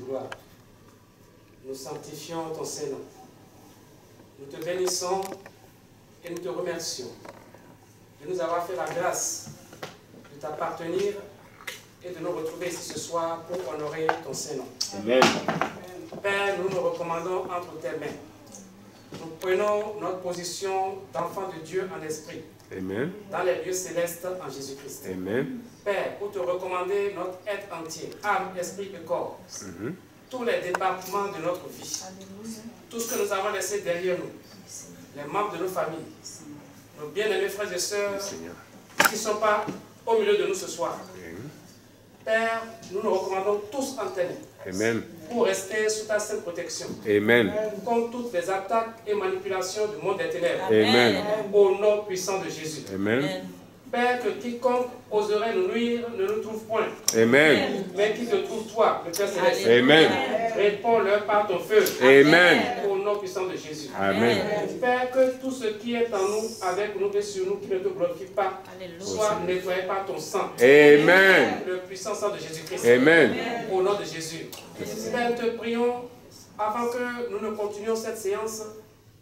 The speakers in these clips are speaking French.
gloire. Nous sanctifions ton Saint-Nom. Nous te bénissons et nous te remercions de nous avoir fait la grâce de t'appartenir et de nous retrouver ici ce soir pour honorer ton Saint-Nom. Amen. Père, nous nous recommandons entre tes mains. Nous prenons notre position d'enfant de Dieu en esprit. Amen. Dans les lieux célestes en Jésus-Christ. Amen. Père, pour te recommander notre être entier, âme, esprit et corps. Tous les départements de notre vie. Tout ce que nous avons laissé derrière nous. Les membres de nos familles. Nos bien-aimés frères et sœurs qui ne sont pas au milieu de nous ce soir. Père, nous nous recommandons tous en tes mains. Amen. Pour rester sous ta sainte protection. Amen. Contre toutes les attaques et manipulations du monde des ténèbres. Amen. Au nom puissant de Jésus. Amen. Père, que quiconque oserait nous nuire ne nous trouve point. Amen. Mais qui te trouve toi, le Père Céleste. Amen. Réponds-leur par ton feu. Amen. Au nom puissant de Jésus. Amen. Père, que tout ce qui est en nous, avec nous et sur nous, qui ne te glorifie pas, soit nettoyé par ton sang. Amen. Le puissant sang de Jésus-Christ. Amen. Au nom de Jésus. Père, te prions, avant que nous ne continuions cette séance,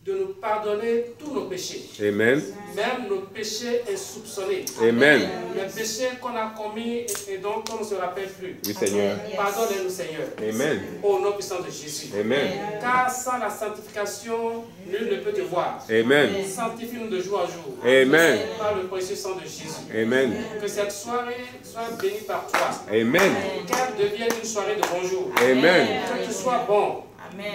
de nous pardonner tous nos péchés. Amen. Même nos péchés insoupçonnés. Amen. Les péchés qu'on a commis et dont on ne se rappelle plus. Oui, Seigneur. Pardonne-nous, Seigneur. Amen. Au nom puissant de Jésus. Amen. Car sans la sanctification, nul ne peut te voir. Amen. Sanctifie-nous de jour en jour. Amen. Par le précieux sang de Jésus. Amen. Que cette soirée soit bénie par toi. Amen. Qu'elle devienne une soirée de bonjour. Amen. Que tu sois bon.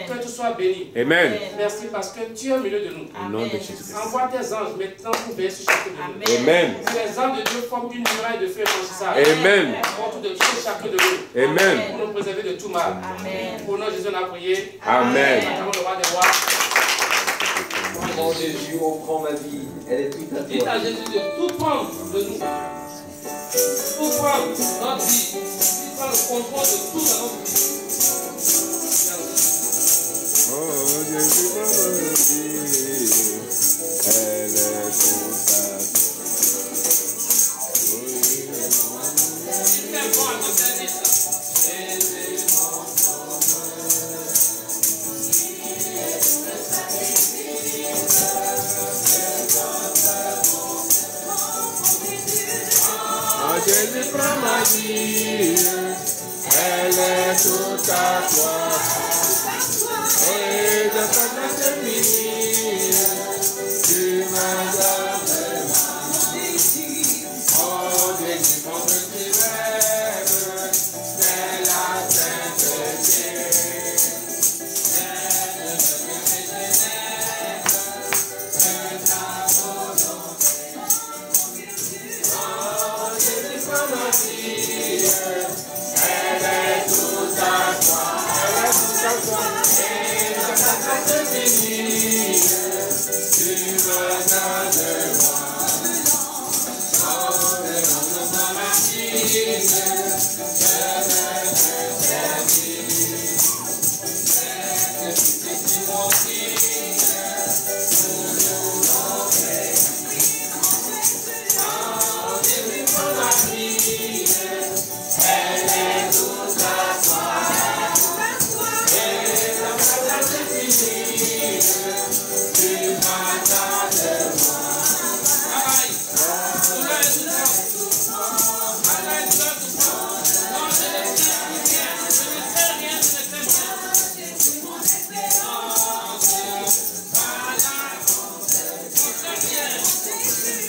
Que tu sois béni. Amen. Merci parce que tu es au milieu de nous. Au nom de Jésus. Envoie tes anges maintenant pour veiller sur chacun de nous. Amen. Que les anges de Dieu forment une muraille de feu infranchissable. Amen. Autour de tout chacun de nous. Amen. Pour nous préserver de tout mal. Amen. Au nom de Jésus, on a prié. Amen. Acclamons le roi des rois. Prends Jésus, oh prends ma vie, elle est toute à Dites toi. à Jésus de tout prendre de nous. Tout prendre notre vie. Il prend le contrôle de tout dans notre vie. Oh, Jésus, maman, elle est toute à Il fait bon à notre service. Oh, Jésus, prends ma vie, elle est toute à toi. Et de ta grâce infinie, tu m'as donné. Oh, Jésus, mon petit rêve, c'est la sainteté. Oh, Jésus, prends ma vie, elle est toute à toi. Elle est toute à toi. Et de ta grâce infinie, tu me donnes moi. Oh, demande dans ma vie, je vais te servir. C'est mon fils, pour nous honorer. Oh, Jésus, prends ma vie, elle est toute à toi. Et dans ta grâce infinie, tu m'attends de moi.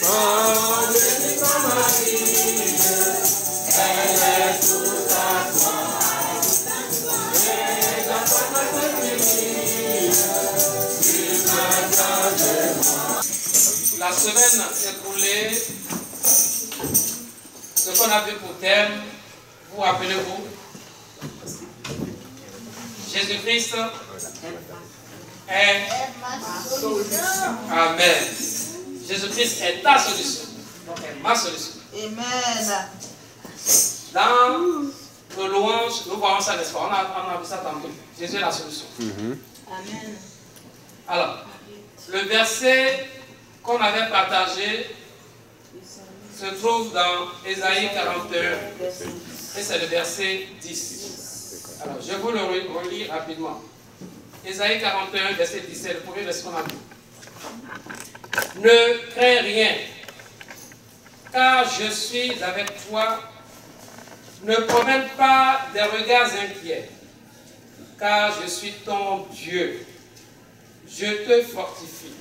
Oh, Jésus, prends ma vie, elle est toute à toi. Et dans ta grâce infinie, tu m'attends de moi. La semaine écoulée, ce qu'on a vu pour thème, vous rappelez-vous, Jésus-Christ est ma solution. Amen. Jésus-Christ est ta solution. Donc est ma solution. Amen. Dans nos louanges, nous voyons ça, n'est-ce pas? On a vu ça tantôt. Jésus est la solution. Amen. Alors, le verset qu'on avait partagé se trouve dans Ésaïe 41 et c'est le verset 10. Alors, je vous le relis rapidement. Ésaïe 41, verset 17, le premier verset qu'on a vu. Ne crains rien, car je suis avec toi. Ne promène pas des regards inquiets, car je suis ton Dieu. Je te fortifie.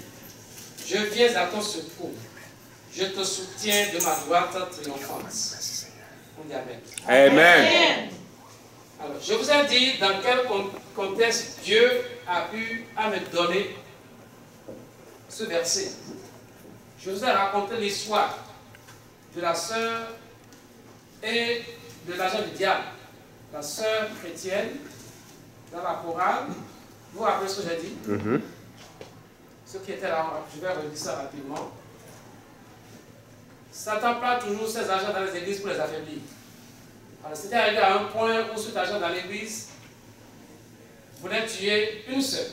Je viens à ton secours. Je te soutiens de ma droite triomphante. On dit Amen. Amen. Alors, je vous ai dit dans quel contexte Dieu a eu à me donner ce verset. Je vous ai raconté l'histoire de la sœur et de l'agent du diable. La sœur chrétienne, dans la chorale. Vous vous rappelez ce que j'ai dit? Ceux qui étaient là, je vais redire ça rapidement. Satan prend toujours ses agents dans les églises pour les affaiblir. Alors c'était arrivé à un point où cet agent dans l'église voulait tuer une sœur.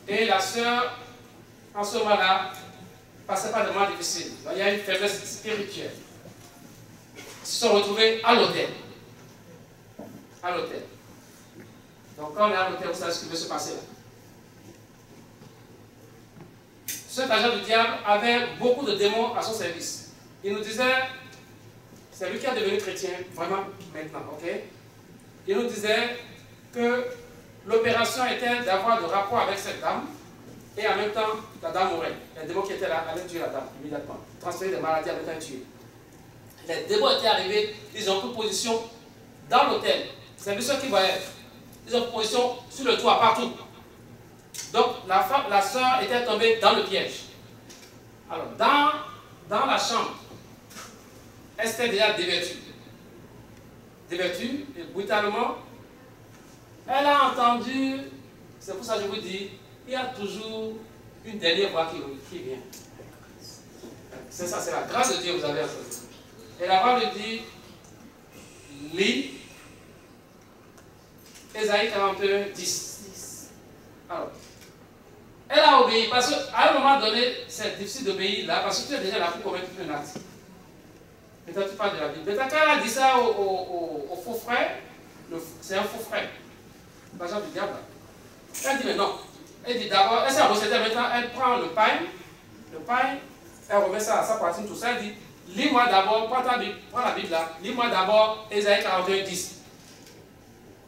Et la sœur, en ce moment-là, passait par des moments difficiles. Donc, il y a une faiblesse spirituelle. Ils se sont retrouvés à l'hôtel. À l'hôtel. Donc quand on est à l'hôtel, vous savez ce qui peut se passer là. Cet agent du diable avait beaucoup de démons à son service. Il nous disait, c'est lui qui est devenu chrétien, vraiment maintenant, ok? Il nous disait que l'opération était d'avoir de rapport avec cette dame, et en même temps, la dame mourait. Les démons qui étaient là allaient tuer la dame immédiatement. Transférer des maladies en même temps tuer. Les démons étaient arrivés, ils ont pris position dans l'hôtel. C'est lui ceux qui voyaient. Ils ont pris position sur le toit, partout. Donc, la sœur était tombée dans le piège. Alors, dans la chambre, elle s'était déjà dévêtue. Dévêtue, et brutalement, elle a entendu, c'est pour ça que je vous dis, il y a toujours une dernière voix qui vient. C'est ça, c'est la grâce de Dieu que vous avez entendu. Et la voix lui dit, lis Ésaïe 41, 10. Alors, elle a obéi, parce qu'à un moment donné, c'est difficile d'obéir là, parce que tu es déjà là pour commettre un acte. Maintenant, tu parles de la Bible. Maintenant, quand elle a dit ça au faux frère, c'est un faux frère, l'agent du diable. Elle dit, mais non. Elle dit d'abord, elle s'est recetée maintenant, elle prend le pain, elle remet ça à sa poitrine, tout ça, elle dit, lis-moi d'abord, prends la Bible là, lis-moi d'abord Ésaïe 41, 10.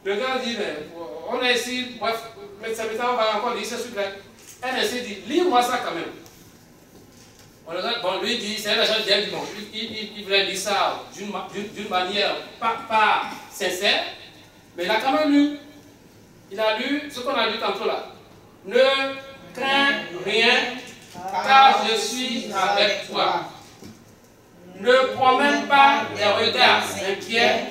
Le gars dit, mais on est ici, bref, mais ça on va encore lire ce truc-là. Elle essaie de dire, lis-moi ça quand même. Bon, lui dit, c'est un agent du diable, bon, il voulait lire ça d'une manière pas sincère, mais il a quand même lu. Il a lu ce qu'on a lu tantôt là. Ne crains rien, car je suis avec toi. Ne promène pas des regards inquiets,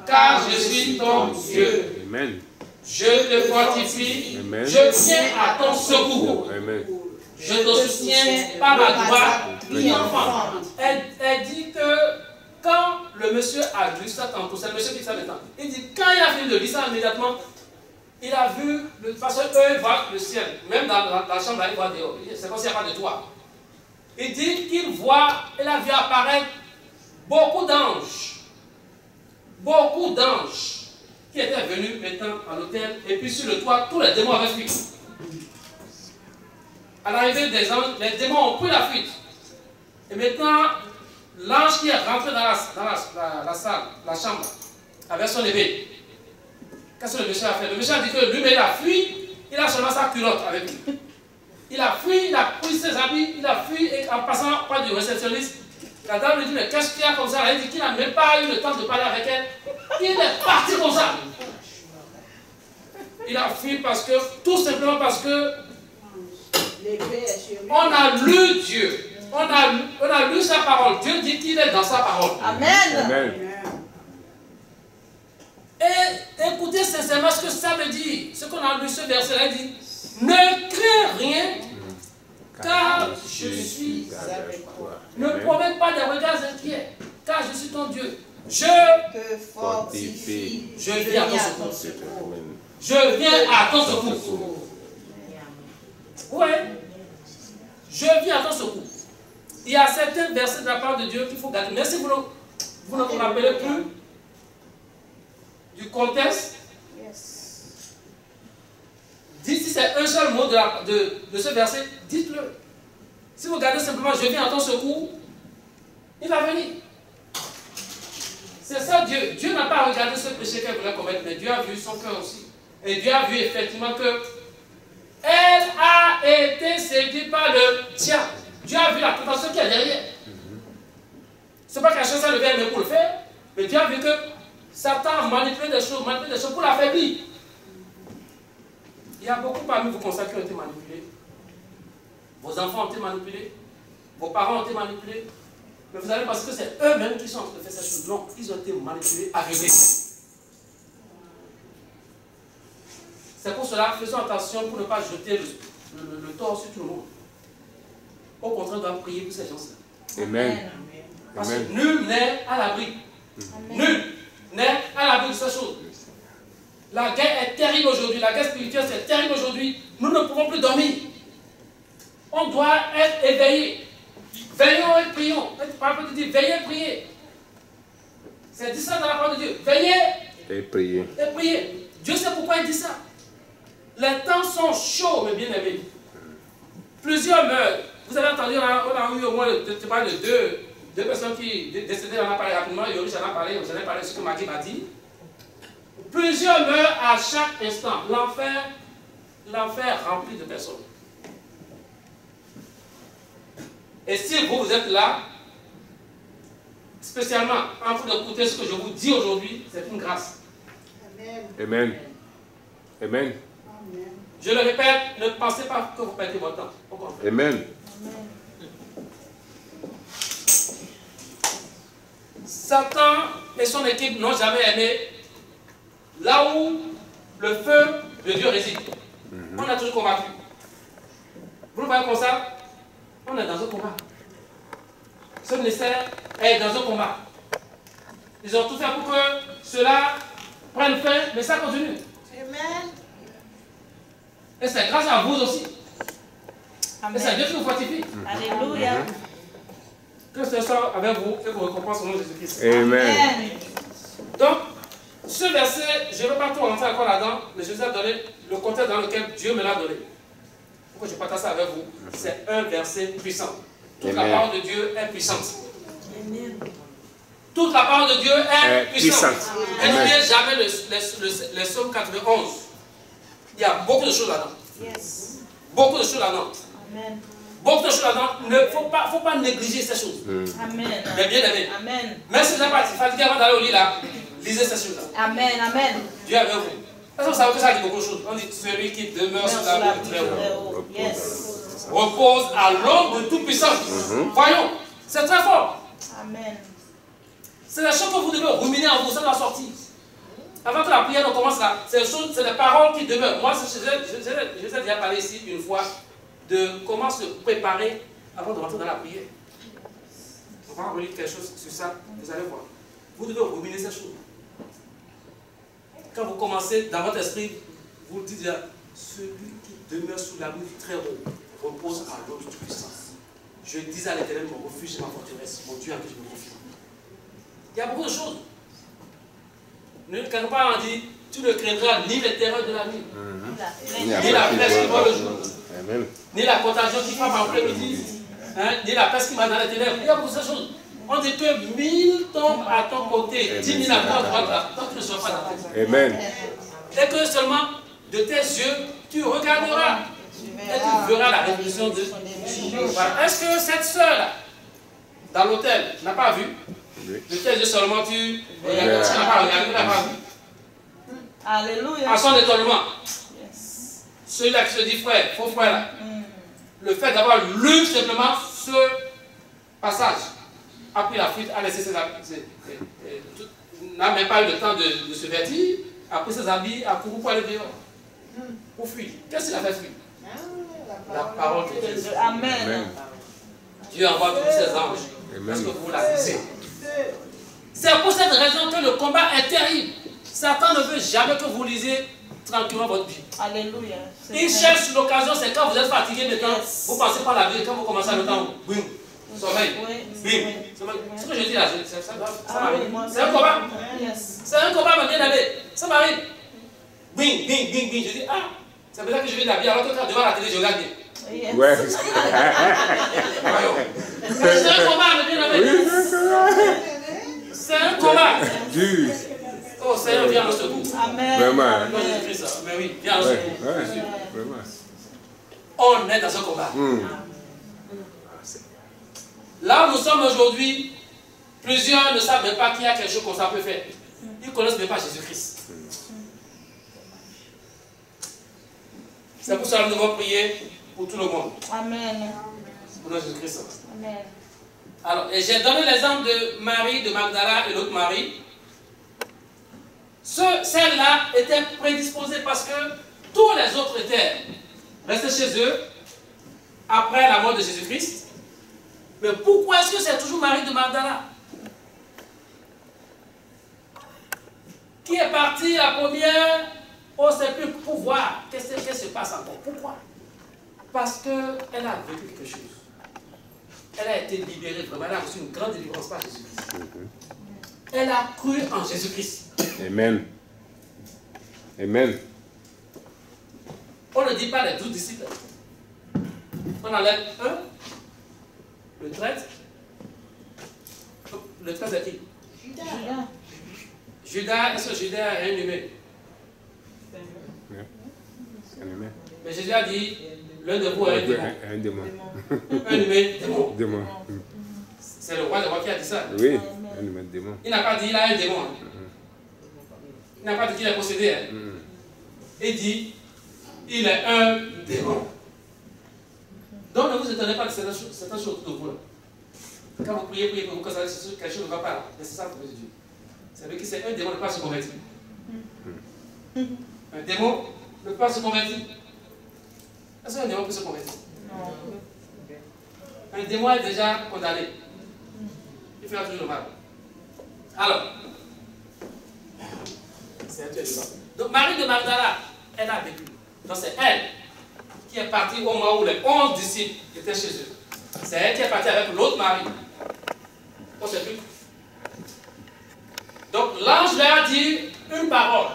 car je suis ton Dieu. Amen. Je te fortifie, Amen. je viens à ton secours. Amen. Je te soutiens par ma droite, triomphant. Elle dit que quand le monsieur a lu ça tantôt, c'est le monsieur qui fait maintenant, il dit quand il a fini de lire ça immédiatement, il a vu, parce qu'eux voient le ciel, même dans la chambre, il voit dehors, c'est comme s'il n'y a pas de toit. Il dit qu'il voit, il a vu apparaître beaucoup d'anges qui étaient venus maintenant à l'hôtel, et puis sur le toit, tous les démons avaient fui. À l'arrivée des anges, les démons ont pris la fuite. Et maintenant, l'ange qui est rentré dans la salle, la chambre, avait son épée. Qu'est-ce que le monsieur a fait? Le monsieur a dit que lui-même il a fui, il a seulement sa culotte avec lui. Il a fui, il a pris ses habits, il a fui, et en passant par du réceptionniste, la dame lui dit, mais qu'est-ce qu'il y a comme ça? Elle dit qu'il n'a même pas eu le temps de parler avec elle. Il est parti comme ça. Il a fui parce que, tout simplement parce que, on a lu Dieu. On a lu sa parole. Dieu dit qu'il est dans sa parole. Amen. Amen. Et écoutez sincèrement ce que ça veut dire. Ce qu'on a lu, ce verset-là dit, ne crains rien, car je suis avec toi. Ne promène pas des regards inquiets, car je suis ton Dieu. Je te fortifie. Je viens à ton secours. Je viens à ton secours. Ouais. Je viens à ton secours. Il y a certains versets de la part de Dieu qu'il faut garder. Mais si vous ne vous rappelez plus, du contexte. Dites si c'est un seul mot de ce verset, dites-le. Si vous regardez simplement, je viens à ton secours, il va venir. C'est ça Dieu. Dieu n'a pas regardé ce péché qu'elle voulait commettre, mais Dieu a vu son cœur aussi. Et Dieu a vu effectivement que elle a été séduite par le diable. Dieu a vu la tentation qu'il y a derrière. Ce n'est pas qu'elle cherche à lever un main pour le faire, mais Dieu a vu que Satan a manipulé des choses pour l'affaiblir. Il y a beaucoup parmi vos consacrés qui ont été manipulés. Vos enfants ont été manipulés. Vos parents ont été manipulés. Mais vous allez penser que c'est eux-mêmes qui sont en train de faire ces choses. Non, ils ont été manipulés, aveuglés. C'est pour cela, faisons attention pour ne pas jeter le tort sur tout le monde. Au contraire, on doit prier pour ces gens-là. Amen. Parce que nul n'est à l'abri. Nul n'est à l'abri de ces choses. La guerre est terrible aujourd'hui. La guerre spirituelle, c'est terrible aujourd'hui. Nous ne pouvons plus dormir. On doit être éveillés. Veillons et prions. La parole de Dieu dit, veillez et priez. C'est dit ça dans la parole de Dieu. Veillez Et priez. et priez. Dieu sait pourquoi il dit ça. Les temps sont chauds, mes bien-aimés. Plusieurs meurent. Vous avez entendu, on a eu au moins deux personnes qui décédaient, on en a parlé rapidement. Yoris, j'en ai parlé de ce que Maggie m'a dit. Plusieurs meurent à chaque instant. L'enfer rempli de personnes. Et si vous êtes là, spécialement en train d'écouter ce que je vous dis aujourd'hui, c'est une grâce. Amen. Amen. Je le répète, ne pensez pas que vous perdez votre temps. Au contraire. Amen. Satan et son équipe n'ont jamais aimé là où le feu de Dieu réside. On a toujours combattu. Vous le voyez comme ça? On est dans un combat. Ce ministère est dans un combat. Ils ont tout fait pour que cela prenne fin, mais ça continue. Amen. Et c'est grâce à vous aussi. Amen. Et c'est Dieu qui vous fortifie. Alléluia. Que ce soit avec vous et vous récompense au nom de Jésus-Christ. Amen. Donc, ce verset, je ne vais pas tout rentrer encore là-dedans, mais je vous ai donné le contexte dans lequel Dieu me l'a donné. Pourquoi je partage ça avec vous? C'est un verset puissant. Toute la parole de Dieu est puissante. Toute la parole de Dieu est puissante. Et n'oubliez jamais les psaumes 91. Il y a beaucoup de choses là-dedans. Beaucoup de choses là-dedans. Beaucoup de choses là-dedans. Il ne faut pas négliger ces choses. Amen. Mais bien aimé. Amen. Même si vous n'êtes pas fatigué avant d'aller au lit là, lisez ces choses-là. Amen. Amen. Dieu est avec vous. Parce que vous savez que ça dit beaucoup de choses. On dit celui qui demeure sur la route très haut. Yes. Repose à l'ombre de tout puissant. Voyons, c'est très fort. Amen. C'est la chose que vous devez ruminer en vous, ça doit sortir. Avant que la prière ne commence là, c'est des paroles qui demeurent. Moi, je vous ai déjà parlé ici une fois de comment se préparer avant de rentrer dans la prière. On va relire quelque chose sur ça, vous allez voir. Vous devez ruminer ces choses. Quand vous commencez dans votre esprit, vous dites déjà, celui qui demeure sous la du très haut repose à l'autre de puissance. Je dis à l'Éternel, mon refuge et ma forteresse, mon Dieu à qui je me confie. Il y a beaucoup de choses. Quelque part on dit, tu ne craindras ni les terreurs de la nuit, ni la peste qui vole le jour, ni la contagion qui frappe en plein midi, ni la peste qui va dans les ténèbres. Il y a beaucoup de choses. On dit que 1000 tombent à ton côté, 10 000 à ta droite, toi tu ne seras pas dans ta tête. Amen. Et que seulement de tes yeux, tu regarderas et tu verras la révolution de voilà. Est-ce que cette soeur-là, dans l'hôtel, n'a pas vu? De tes yeux seulement, tu n'as pas regardé, tu n'as pas vu. Alléluia. À son étonnement, celui-là qui se dit frère, faux frère là, le fait d'avoir lu simplement ce passage, a pris la fuite, a laissé ses habits, n'a même pas eu le temps de se vêtir, a pris ses habits, a couru pour aller dehors, pour fuir. Qu'est-ce qu'il a fait fuir? La parole de Dieu. Amen. Dieu envoie tous ses anges. Est-ce que vous la lisez? C'est pour cette raison que le combat est terrible. Satan ne veut jamais que vous lisiez tranquillement votre Bible. Alléluia. Il cherche l'occasion, c'est quand vous êtes fatigué maintenant, vous passez par la vie, quand vous commencez à le temps, boum. sommeil. Oui. Ce que je dis là, ça m'arrive. C'est un C'est combat. Yes. C'est un combat, ma bien-aimée. Ça m'arrive. Bing. Je dis, ah, c'est pour ça que je vais l'habiller. Alors que quand devant la télé, je regarde bien. Yes. Ouais. C'est un combat, ma bien-aimée. C'est un combat. Dur. Oh, Seigneur, viens au secours. Amen. Vraiment. Non, Jésus-Christ, ça. Mais oui, viens au Ouais, secours. ouais, vraiment. On est dans ce combat. Hum. Là où nous sommes aujourd'hui, plusieurs ne savent même pas qu'il y a quelque chose qu'on peut faire. Ils ne connaissent même pas Jésus-Christ. C'est pour ça que nous devons prier pour tout le monde. Amen. Pour notre Jésus-Christ. Amen. Alors, et j'ai donné l'exemple de Marie de Magdala et l'autre Marie. Celle-là était prédisposée parce que tous les autres étaient restés chez eux après la mort de Jésus-Christ. Mais pourquoi est-ce que c'est toujours Marie de Magdala qui est partie la première au sépulcre pour voir qu'est-ce qui se passe encore? Pourquoi? Parce qu'elle a vécu quelque chose. Elle a été libérée vraiment. Elle a reçu une grande délivrance par Jésus-Christ. Elle a cru en Jésus-Christ. Amen. Amen. On ne dit pas les 12 disciples. On enlève un, le 13. Le 13 est qui? Judas. Judas, est-ce que Judas est inhumé? Amen. Mais Jésus a dit, l'un de vous est un démon. Un démon. Inhumé, démon. Démon. C'est le roi des rois qui a dit ça. Oui, un démon. Il n'a pas dit, il a un démon. Il n'a pas dit qu'il est possédé. Hein. Il dit, il est un démon. Donc ne vous étonnez pas de certaines choses autour de vous. Là. Quand vous priez, vous constatez que quelque chose ne va pas là. Mais c'est ça le problème de Dieu. C'est vrai que c'est un démon ne peut pas se convertir. Un démon ne peut pas se convertir. Est-ce qu'un démon peut se convertir? Non. Un démon est déjà condamné. Il fera toujours le mal. Alors, c'est un débat. Donc Marie de Magdala, elle a vécu. Donc c'est elle qui est partie au moment où les 11 disciples étaient chez eux. C'est elle qui est partie avec l'autre Marie. On sait plus. Donc l'ange leur a dit une parole.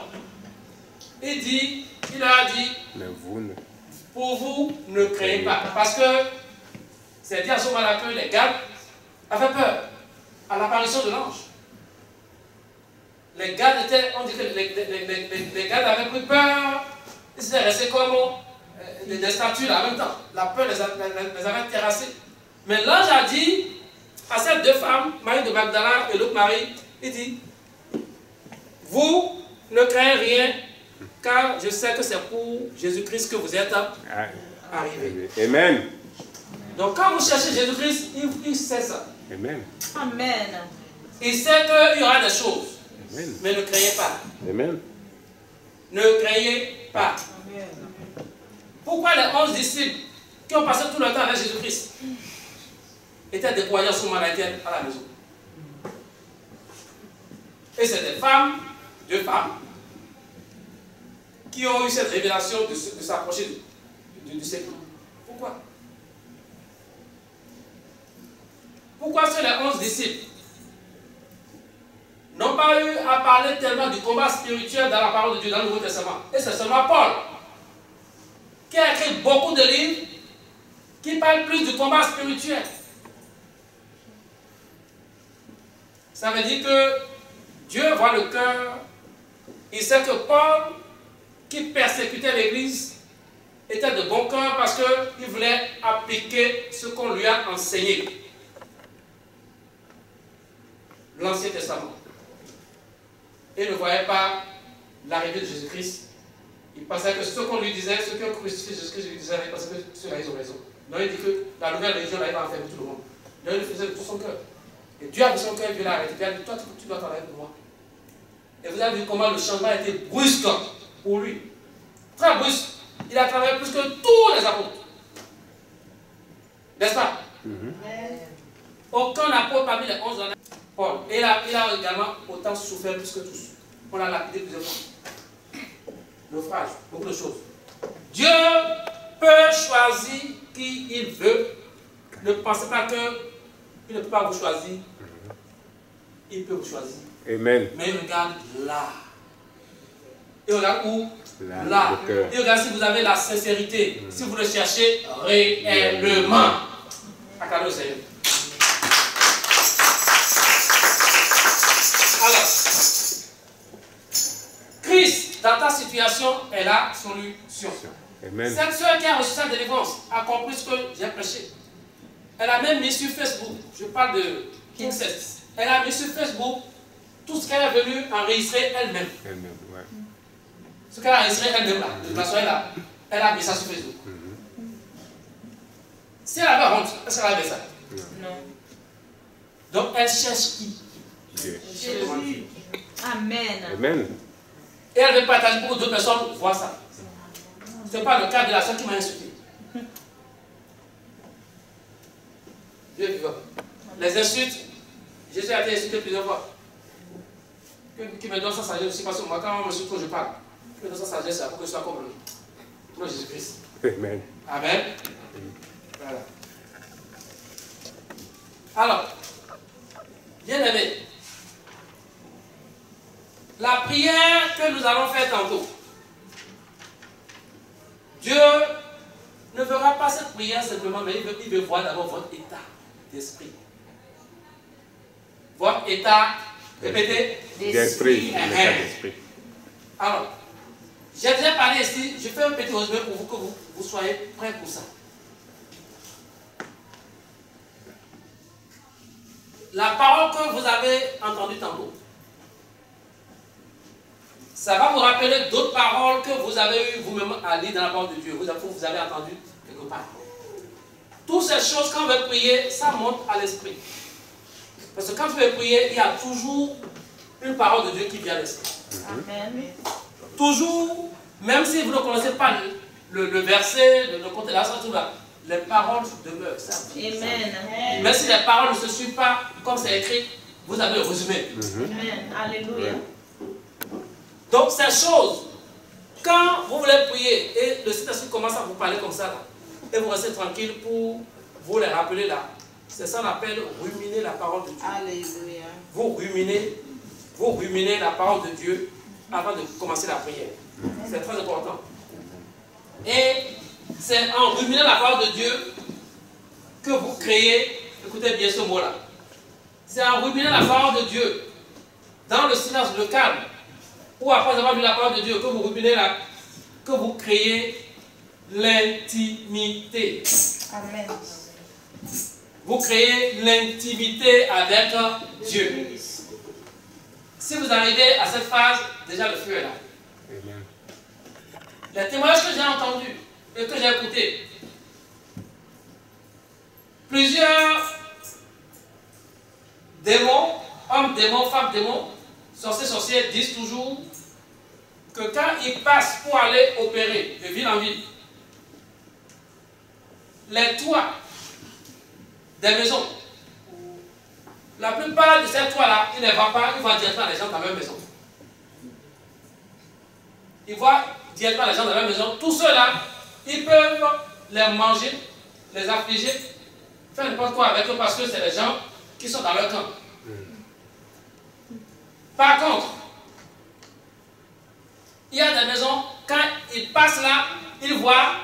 Il leur a dit, Mais vous ne. pour vous, ne craignez pas. Parce que c'est dit à ce moment-là que les gardes avaient peur à l'apparition de l'ange. Les gardes étaient, on dit que les gardes avaient pris peur. Ils étaient restés comme des statues là en même temps. La peur les avait terrassés. Mais l'ange a dit à ces deux femmes, Marie de Magdala et l'autre Marie, il dit, vous ne craignez rien, car je sais que c'est pour Jésus-Christ que vous êtes arrivés. Amen. Donc quand vous cherchez Jésus-Christ, il sait ça. Amen. Amen. Il sait qu'il y aura des choses. Amen. Mais ne craignez pas. Amen. Ne craignez pas. Pourquoi les 11 disciples qui ont passé tout le temps avec Jésus-Christ étaient déployés à ce moment-là à la maison? Et c'est des femmes, deux femmes, qui ont eu cette révélation de s'approcher du sépulcre. Pourquoi? Pourquoi ces 11 disciples n'ont pas eu à parler tellement du combat spirituel dans la parole de Dieu dans le Nouveau Testament? Et c'est seulement Paul qui a écrit beaucoup de livres qui parlent plus du combat spirituel. Ça veut dire que Dieu voit le cœur. Il sait que Paul, qui persécutait l'Église, était de bon cœur parce qu'il voulait appliquer ce qu'on lui a enseigné. L'Ancien Testament. Et ne voyait pas l'arrivée de Jésus-Christ. Il pensait que ce qu'on lui disait, ce que crucifié Jésus-Christ lui disait, parce que ceux-là, ils ont raison. Donc il dit que la nouvelle religion, là, il va enfermer tout le monde. Donc il le faisait de tout son cœur. Et Dieu a vu son cœur, Dieu l'a arrêté. Il a dit, toi, tu dois travailler pour moi. Et vous avez vu comment le changement a été brusque pour lui. Très brusque. Il a travaillé plus que tous les apôtres. N'est-ce pas? Aucun apôtre parmi les 11 ans. Paul. Et il a également autant souffert plus que tous. On l'a lapidé plusieurs fois. Naufrage, beaucoup de choses. Dieu peut choisir qui il veut. Ne pensez pas que Il ne peut pas vous choisir. Il peut vous choisir. Amen. Mais il regarde là. Il regarde où? Là, Là. le cœur. Il regarde si vous avez la sincérité. Si vous le cherchez réellement. Acclamez le Seigneur. Alors, Christ, dans ta situation, est la solution. Amen. Cette soeur qui a reçu sa délivrance a compris ce que j'ai prêché. Elle a même mis sur Facebook, je parle de King Seth, elle a mis sur Facebook tout ce qu'elle est venue enregistrer elle-même. Elle-même, ouais. Ce qu'elle a enregistré elle-même là, la soirée là, elle a mis ça sur Facebook. Si elle avait honte, est-ce qu'elle avait ça? Non. Donc elle cherche qui? Dieu. Jésus. Amen. Amen. Et elle veut partager pour que d'autres personnes voient ça. Ce n'est pas le cas de la soeur qui m'a insulté. Dieu est vivant. Les insultes, Jésus a été insulté plusieurs fois. Qui me donne sa sagesse aussi, parce que moi, quand on me quand je parle, qui me donne sa sagesse pour que je sois comme le Jésus-Christ. Amen. Amen. Voilà. Alors, bien aimé, la prière que nous allons faire tantôt, Dieu ne verra pas cette prière simplement, mais il veut voir d'abord votre état d'esprit. Votre état, répétez, D'esprit. L'état d'esprit. Alors, j'ai déjà parlé ici, je fais un petit résumé pour vous que vous soyez prêts pour ça. La parole que vous avez entendue tantôt, ça va vous rappeler d'autres paroles que vous avez eu vous-même à lire dans la parole de Dieu. Vous avez entendu quelque part. Toutes ces choses, quand vous priez, ça monte à l'esprit. Parce que quand vous priez, il y a toujours une parole de Dieu qui vient à l'esprit. Amen. Toujours, même si vous ne connaissez pas le verset, le côté de la tout là, les paroles demeurent. Amen. Même si les paroles ne se suivent pas comme c'est écrit, vous avez le résumé. Amen. Alléluia. Donc ces choses, quand vous voulez prier et le Saint-Esprit commence à vous parler comme ça, là, et vous restez tranquille pour vous les rappeler là, c'est ça qu'on appelle ruminer la parole de Dieu. Alléluia. Vous ruminez la parole de Dieu avant de commencer la prière. C'est très important. Et c'est en ruminant la parole de Dieu que vous créez, écoutez bien ce mot-là, c'est en ruminant la parole de Dieu dans le silence, le calme, ou après avoir lu la parole de Dieu, que vous ruminez là, que vous créez l'intimité. Amen. Vous créez l'intimité avec Dieu. Si vous arrivez à cette phase, déjà le feu est là. Amen. Les témoignages que j'ai entendus et que j'ai écoutés, plusieurs démons, hommes démons, femmes démons, sorciers disent toujours que quand ils passent pour aller opérer de ville en ville, les toits des maisons, la plupart de ces toits-là, ils ne vont pas, ils vont directement les gens dans leur maison. Ils voient directement les gens dans leur maison. Tous ceux-là, ils peuvent les manger, les affliger, faire n'importe quoi avec eux parce que c'est les gens qui sont dans leur camp. Par contre, il y a des maisons, quand ils passent là, ils voient,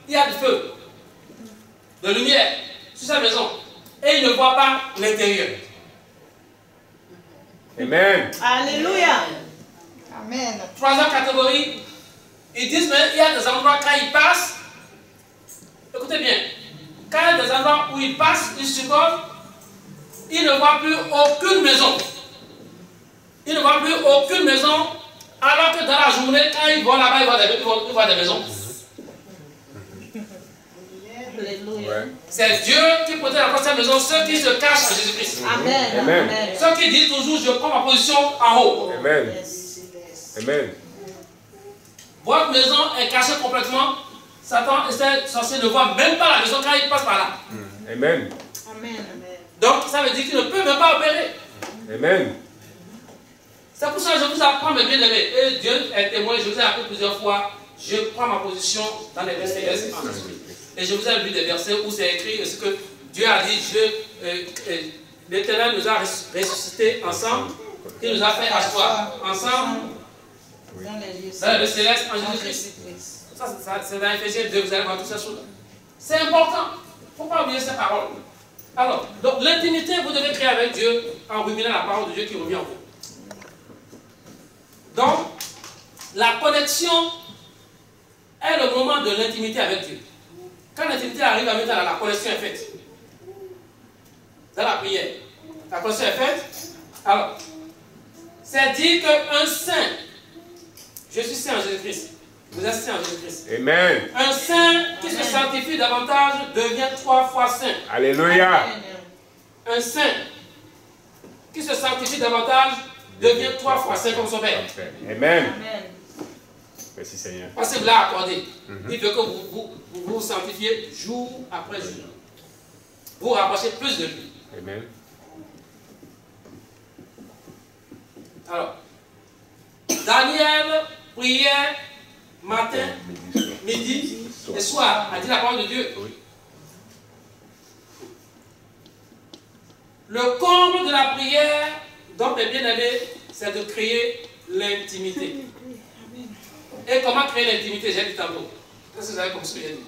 il y a du feu, de lumière sur cette maison. Et ils ne voient pas l'intérieur. Amen. Alléluia. Amen. Troisième catégorie, ils disent, mais il y a des endroits quand ils passent, écoutez bien, quand il y a des endroits où ils passent, ils succombent, ils ne voient plus aucune maison. Ils ne voient plus aucune maison, alors que dans la journée, quand ils vont là-bas, ils voient des maisons. Alléluia. Ouais. C'est Dieu qui protège encore cette maison, ceux qui se cachent en Jésus-Christ. Amen. Amen. Amen. Ceux qui disent toujours, je prends ma position en haut. Amen. Amen. Votre maison est cachée complètement. Satan et ses sorciers ne voient même pas la maison quand ils passent par là. Amen. Amen. Donc ça veut dire qu'ils ne peuvent même pas opérer. Amen. C'est pour ça que je vous apprends, mes bien-aimés. Et Dieu est témoin, je vous ai appris plusieurs fois. Je prends ma position dans les versets en esprit. Et je vous ai lu des versets où c'est écrit ce que Dieu a dit, je l'Éternel nous a ressuscités ensemble, qui nous a fait asseoir ensemble dans le céleste en Jésus-Christ. Ça, c'est dans Éphésiens 2, vous allez voir toutes ces choses. C'est important. Il ne faut pas oublier ces paroles. Alors, donc l'intimité, vous devez créer avec Dieu en ruminant la parole de Dieu qui revient en vous. Donc, la connexion est le moment de l'intimité avec Dieu. Quand l'intimité arrive à mettre la connexion est faite. Dans la prière, la connexion est faite. Alors, c'est dire qu'un saint, je suis saint en Jésus-Christ. Vous êtes saint en Jésus-Christ. Amen. Un saint qui se sanctifie davantage devient 3 fois saint. Alléluia. Un saint qui se sanctifie davantage devient 3 fois saint comme son Père. Amen. Merci Seigneur. Parce que vous l'avez accordé. Il veut que vous sanctifiez jour après jour. Vous rapprochez plus de lui. Amen. Alors, Daniel priait matin, midi et soir, a dit la parole de Dieu. Oui. Le comble de la prière, donc mes bien-aimés, c'est de créer l'intimité. Et comment créer l'intimité? J'ai dit tantôt. Qu'est-ce que vous avez compris ce que j'ai dit?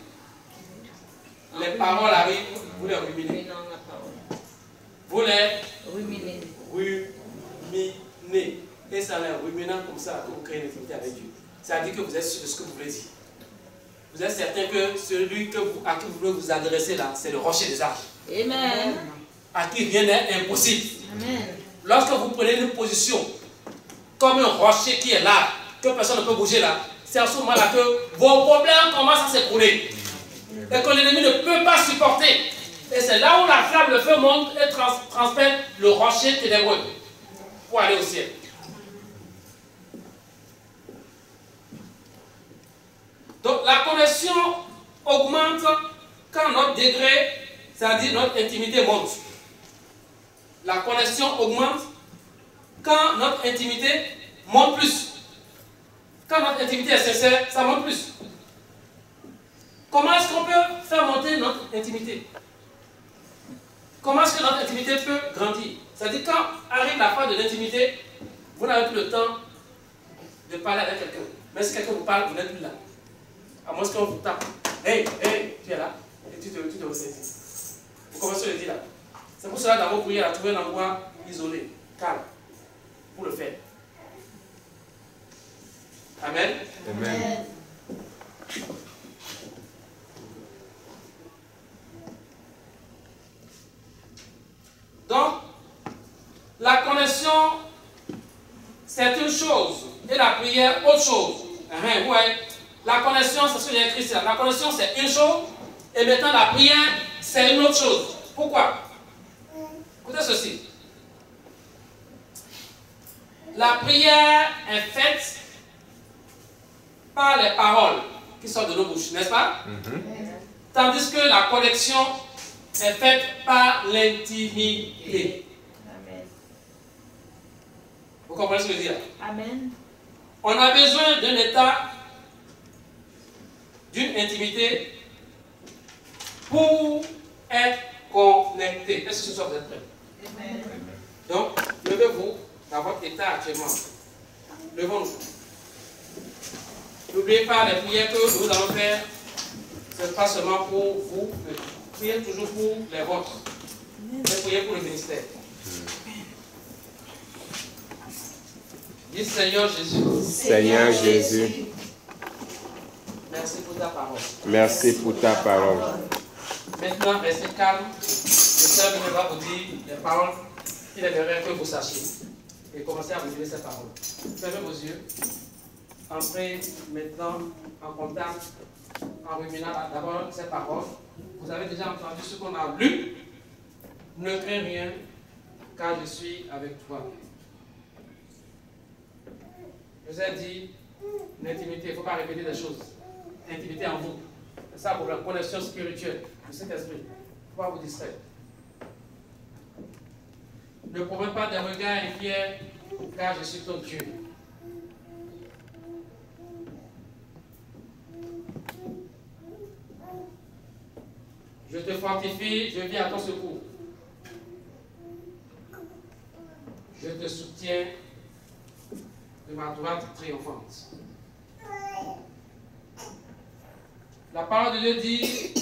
Les paroles arrivent, vous les ruminez. Vous les ruminez. Et c'est en les ruminant comme ça que vous créez l'intimité avec Dieu. C'est-à-dire que vous êtes sûr de ce que vous voulez dire. Vous êtes certain que celui à qui vous voulez vous adresser là, c'est le rocher des âges. Amen. À qui rien n'est impossible. Amen. Lorsque vous prenez une position comme un rocher qui est là, que personne ne peut bouger là, c'est à ce moment-là que vos problèmes commencent à s'écrouler. Et que l'ennemi ne peut pas supporter. Et c'est là où la flamme, le feu monte et transperce le rocher ténébreux pour aller au ciel. Donc la connexion augmente quand notre degré, c'est-à-dire notre intimité monte. La connexion augmente quand notre intimité monte plus. Quand notre intimité est sincère, ça monte plus. Comment est-ce qu'on peut faire monter notre intimité? Comment est-ce que notre intimité peut grandir? C'est-à-dire quand arrive la phase de l'intimité, vous n'avez plus le temps de parler avec quelqu'un. Mais si quelqu'un vous parle, vous n'êtes plus là. À moins qu'on vous tape. Hey, tu es là. Et tu te ressaisis. Vous commencez à le dire là. C'est pour cela, dans vos prières, à trouver un endroit isolé, calme, pour le faire. Amen. Amen. Donc, la connexion, c'est une chose, et la prière, autre chose. Ouais. La connexion, c'est ce que j'ai écrit ici. La connexion, c'est une chose, et maintenant la prière, c'est une autre chose. Pourquoi? Écoutez ceci. La prière est faite par les paroles qui sortent de nos bouches, n'est-ce pas? Tandis que la connexion est faite par l'intimité. Amen. Vous comprenez ce que je veux dire? Amen. On a besoin d'un état, d'une intimité pour être connecté. Est-ce que ce soir vous êtes prêts? Amen. Donc, levez-vous dans votre état actuellement. Levons-nous. N'oubliez pas les prières que nous allons faire. Ce n'est pas seulement pour vous, mais priez toujours pour les vôtres. Mais priez pour le ministère. Dis Seigneur Jésus. Seigneur Jésus, Merci pour ta parole. merci pour ta parole. Maintenant, restez calme. Le Seigneur va vous dire les paroles qu'il aimerait que vous sachiez. Et commencez à vous dire ces paroles. Fermez vos yeux. Entrez maintenant en contact, en ruminant d'abord ces paroles. Vous avez déjà entendu ce qu'on a lu. Ne crains rien, car je suis avec toi. Je vous ai dit, l'intimité, il ne faut pas répéter des choses. Intimité en vous. C'est ça pour la connexion spirituelle de cet esprit. Il ne faut pas vous distraire. Ne promets pas des regards inquiets, car je suis ton Dieu. Je te fortifie, je viens à ton secours. te soutiens de ma droite triomphante. La parole de Dieu dit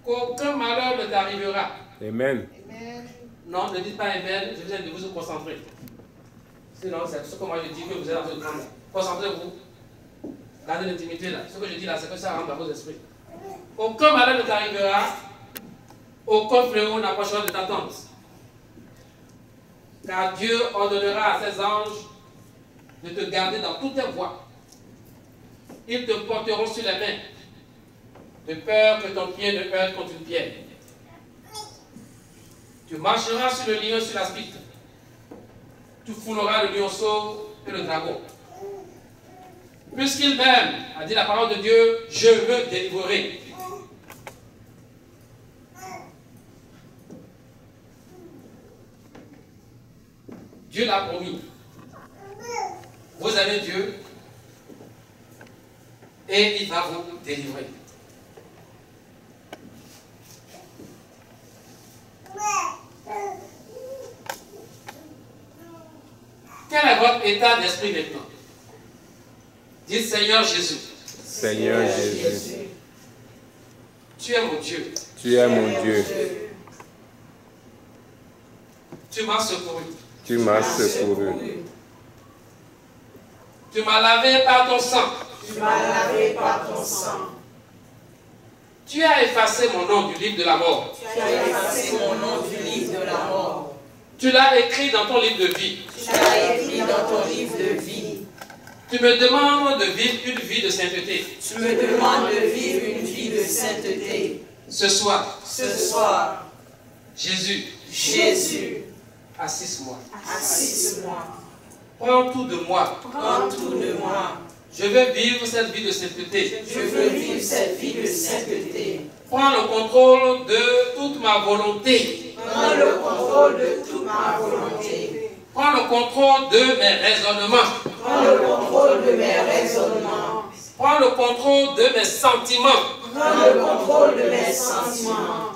qu'aucun malheur ne t'arrivera. Amen. Non, ne dites pas Amen, je vous aide de vous concentrer. Sinon, c'est ce que moi je dis que vous êtes en train de prendre. Concentrez-vous. Gardez l'intimité là. Ce que je dis là, c'est que ça rentre dans vos esprits. Aucun malheur ne t'arrivera, aucun fléau n'approchera de ta tente. Car Dieu ordonnera à ses anges de te garder dans toutes tes voies. Ils te porteront sur les mains, de peur que ton pied ne heurte contre une pierre. Tu marcheras sur le lion et sur l'aspide. Tu fouleras le lionceau et le dragon. Puisqu'il m'aime, a dit la parole de Dieu, je le délivrerai. Dieu l'a promis. Vous avez Dieu et il va vous délivrer. Quel est votre état d'esprit maintenant? Dites Seigneur Jésus. Seigneur Jésus, Tu es mon Dieu. tu es mon Dieu. Tu m'as secouru. Tu m'as secouru. Tu m'as lavé par ton sang. Tu m'as lavé par ton sang. Tu as effacé mon nom du livre de la mort. Tu as effacé mon nom du livre de la mort. Tu l'as écrit dans ton livre de vie. Tu l'as écrit dans ton livre de vie. Tu me demandes de vivre une vie de sainteté. Tu me demandes de vivre une vie de sainteté. Ce soir, Ce soir, Jésus, Jésus, assiste-moi. assiste-moi. Prends tout de moi. Prends tout de moi. Je veux vivre cette vie de sainteté. Je veux vivre cette vie de sainteté. Prends le contrôle de toute ma volonté. Prends le contrôle de toute ma volonté. Prends le contrôle de mes raisonnements. Prends le contrôle de mes raisonnements. Prends le contrôle de mes sentiments. Prends le contrôle de mes sentiments.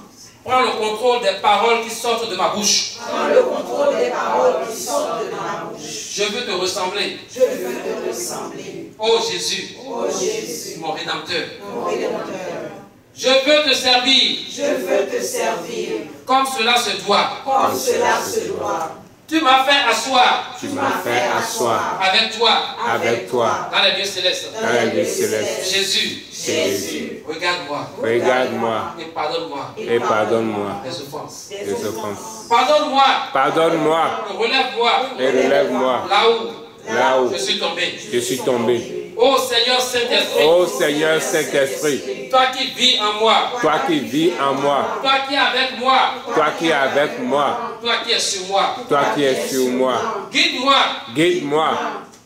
Prends le contrôle des paroles qui sortent de ma bouche. Prends le contrôle des paroles qui sortent de ma bouche. Je veux te ressembler. Je veux te ressembler. Ô Jésus, Ô Jésus, mon Rédempteur. mon Rédempteur. Je veux te servir Je veux te servir comme cela se doit. comme cela se doit. Tu m'as fait asseoir Tu m'as fait asseoir avec toi avec toi dans les lieux célestes. dans les lieux célestes. Jésus, Jésus, regarde-moi Regarde-moi et pardonne-moi et pardonne-moi mes offenses. des les offenses. offenses. Pardonne-moi, Pardonne-moi relève-moi et relève-moi là où là où je suis tombé. je suis tombé. Ô Seigneur Saint-Esprit, Ô Seigneur Saint-Esprit, toi qui vis en moi, toi qui vis en moi, toi qui es avec moi, toi qui es avec moi, toi qui es sur moi, toi qui es sur moi, guide-moi guide-moi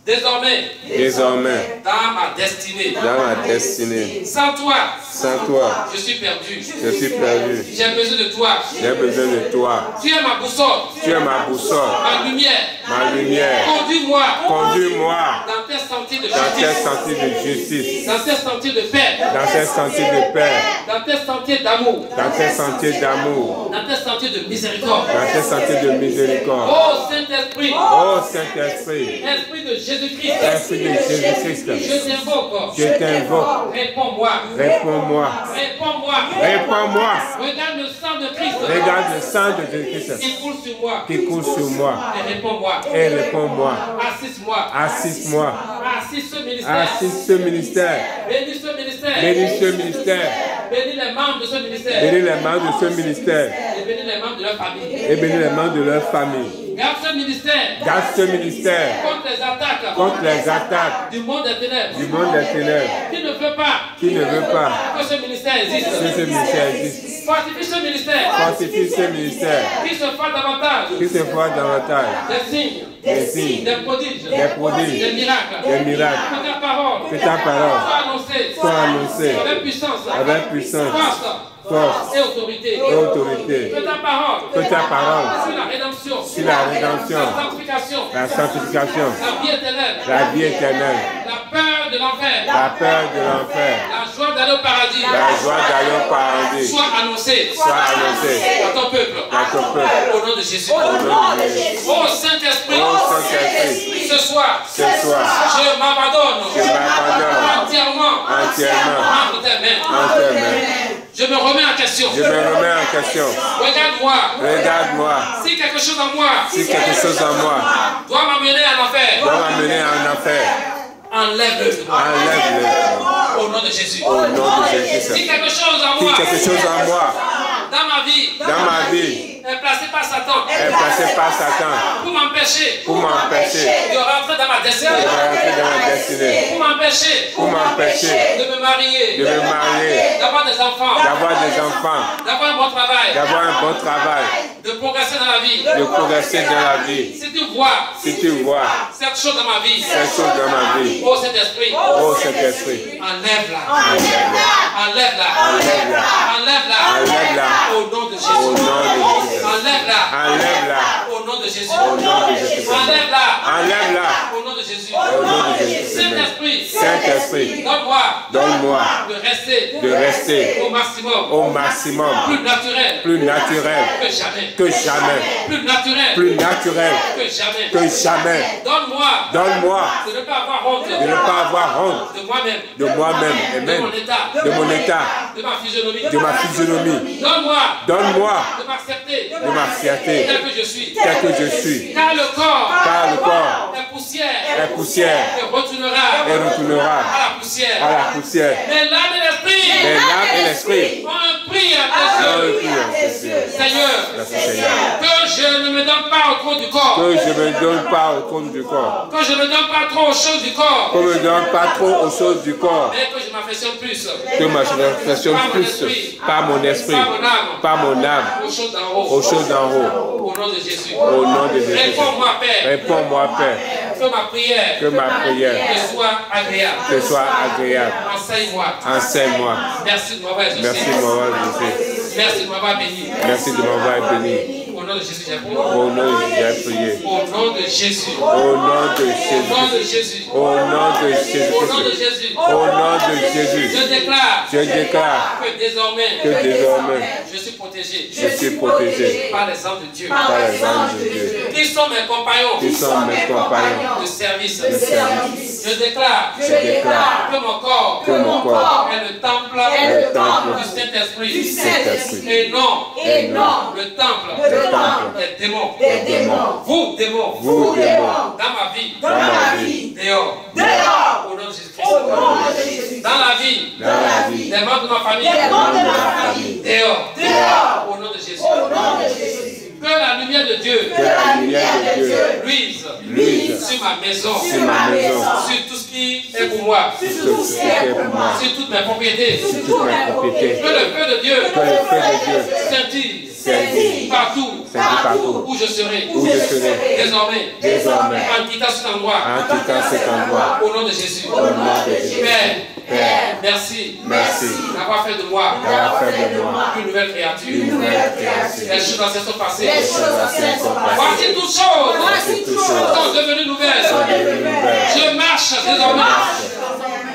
désormais désormais dans ma destinée. dans ma destinée. Sans toi, Sans toi, je suis perdu. je suis perdu. J'ai besoin de toi. J'ai besoin de toi. Tu es ma boussole, Tu es ma boussole, ma lumière. ma lumière. Conduis-moi Conduis-moi dans tes sentiers de dans tes justice, sentiers de justice, dans tes sentiers de paix, dans tes sentiers de paix, dans tes sentiers d'amour, dans tes sentiers d'amour, dans tes sentiers de miséricorde. dans tes sentiers de miséricorde. Ô Saint-Esprit, Ô Saint-Esprit, Esprit de Jésus-Christ, Esprit de Jésus-Christ, je t'invoque. je t'invoque. Réponds-moi. Réponds-moi. Réponds-moi. Réponds-moi. Regarde le sang de Christ Regarde le sang de Jésus-Christ qui coule sur moi. qui coule sur moi. Et réponds-moi. Et réponds-moi. Assiste-moi. Assiste-moi. Assiste ce ministère. Assiste ce ministère. Bénis ce ministère. Bénis ce ministère. Bénis les membres de ce ministère. Bénis les membres de ce ministère. Et bénis les membres de leur famille. Et bénis les membres de leur famille. Garde ce ministère Garde ce ministère contre les attaques contre les attaques du monde des ténèbres. du monde des ténèbres Qui ne veut pas qui ne veut pas que ce ministère existe. que ce ministère existe. Fortifie ce ministère. Fortifie ce ministère Qui se fasse davantage qui se voit davantage des signes, des signes, des prodiges, des prodiges, des miracles. des miracles. Que ta parole Que ta parole soit annoncée soit annoncée avec puissance, avec puissance, force et autorité. et autorité. Que ta parole Que ta parole sur la rédemption, sur la rédemption, la sanctification, la sanctification, la vie éternelle, la vie éternelle, la peur de l'enfer, la peur de l'enfer, la joie d'aller au paradis, la joie d'aller au paradis soit annoncée soit annoncée à ton peuple. à ton peuple. Au nom de Jésus. Au nom de Jésus. Oh Saint-Esprit, Saint-Esprit, Saint-Esprit, ce soir, ce soir, je m'abandonne entièrement entre tes mains. Je me remets en question. Regarde-moi. Si quelque chose en moi doit m'amener en enfer, enlève-le. Au nom de Jésus. Si quelque chose en moi dans ma vie est placé par Satan pour m'empêcher de rentrer dans ma destinée, pour m'empêcher de me marier, d'avoir des enfants, d'avoir un bon travail, de progresser dans la vie. Si tu vois cette chose dans ma vie, oh Saint-Esprit, enlève-la au nom de Jésus. Enlève-la au nom de Jésus. Enlève-la au nom de Jésus. Saint-Esprit, donne-moi de rester au maximum plus naturel que jamais. Plus naturel que jamais. Donne-moi de ne pas avoir honte de moi-même. Amen. De mon état. De ma physionomie. Donne-moi de m'accepter tel que je suis. Car le corps est poussière et retournera à la poussière. Mais l'âme et l'esprit ont un prix à tes yeux. Seigneur, que je ne me donne pas au compte du corps. Que je ne me donne pas trop aux choses du corps. Mais que je m'affectionne plus. Par mon esprit. Par mon âme. Aux choses d'en haut. Au nom de Jésus. Réponds-moi, Père. Que ma prière te soit agréable. Enseigne-moi. Merci de m'avoir exaucé. Merci de m'avoir béni. Au nom de Jésus, j'ai prié. Au nom de Jésus. Je déclare que désormais je suis protégé par les anges de Dieu. Qui sont mes compagnons de service. Je déclare que mon corps est le temple du Saint-Esprit. Et non le temple des démons. Vous, démons, dans ma vie, dehors, au nom de Jésus-Christ. Dans la vie, des membres de ma famille, dehors, au nom de Jésus. Que la lumière de Dieu luise sur ma maison, sur tout ce qui est pour moi, sur toutes mes propriétés. Que le feu de Dieu scintille partout où je serai. Désormais, en quittant cet endroit, au nom de Jésus. Père, merci d'avoir fait de moi une nouvelle créature. Les choses anciennes sont passées. Voici toutes choses sont devenues nouvelles. Je marche désormais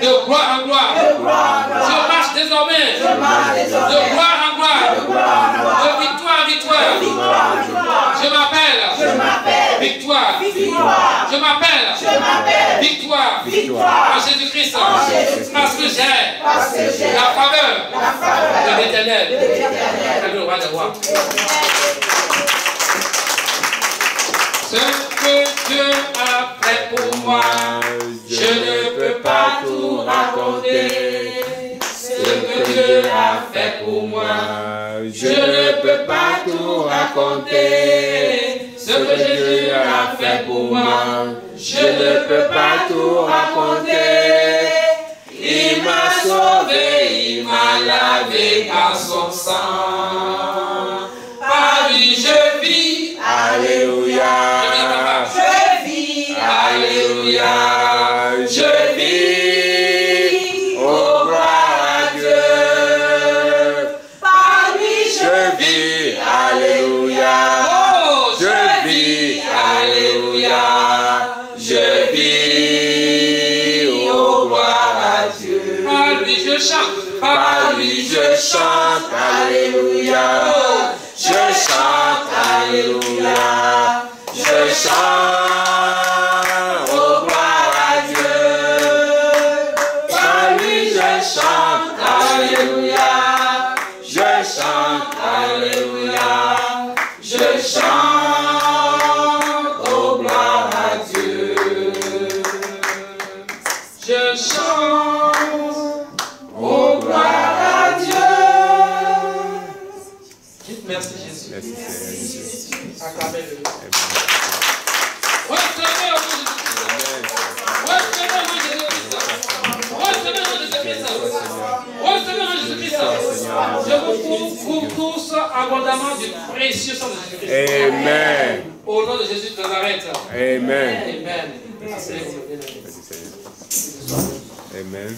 de gloire en gloire. Je marche désormais de gloire en gloire, de victoire en victoire. Je m'appelle victoire. Je m'appelle victoire en Jésus-Christ. Parce que j'ai la faveur de l'Éternel. Le roi des rois. Ce que Dieu a fait pour moi, je ne peux pas tout raconter. Ce que Dieu a fait pour moi, je ne peux pas tout raconter. Ce que Jésus a fait pour moi, je ne peux pas tout raconter. Il m'a sauvé, il m'a lavé par son sang. Par lui je vis, alléluia. Je vis, alléluia. Je vis, oh gloire à Dieu. Par lui je vis, alléluia. Je vis, alléluia. Je vis, oh gloire à Dieu. Par lui je chante, alléluia. Je chante, alléluia. Je chante. Merci Jésus. Merci Seigneur Jésus. Acclamez-le. Recevez au nom de Jésus-Christ. Recevez au nom de Jésus-Christ. Recevez au nom de Jésus-Christ. Recevez au nom de Jésus-Christ. Je vous couvre pour tous abondamment du précieux sang de Jésus-Christ. Amen. Au nom de Jésus de Nazareth. Amen. Amen. Amen.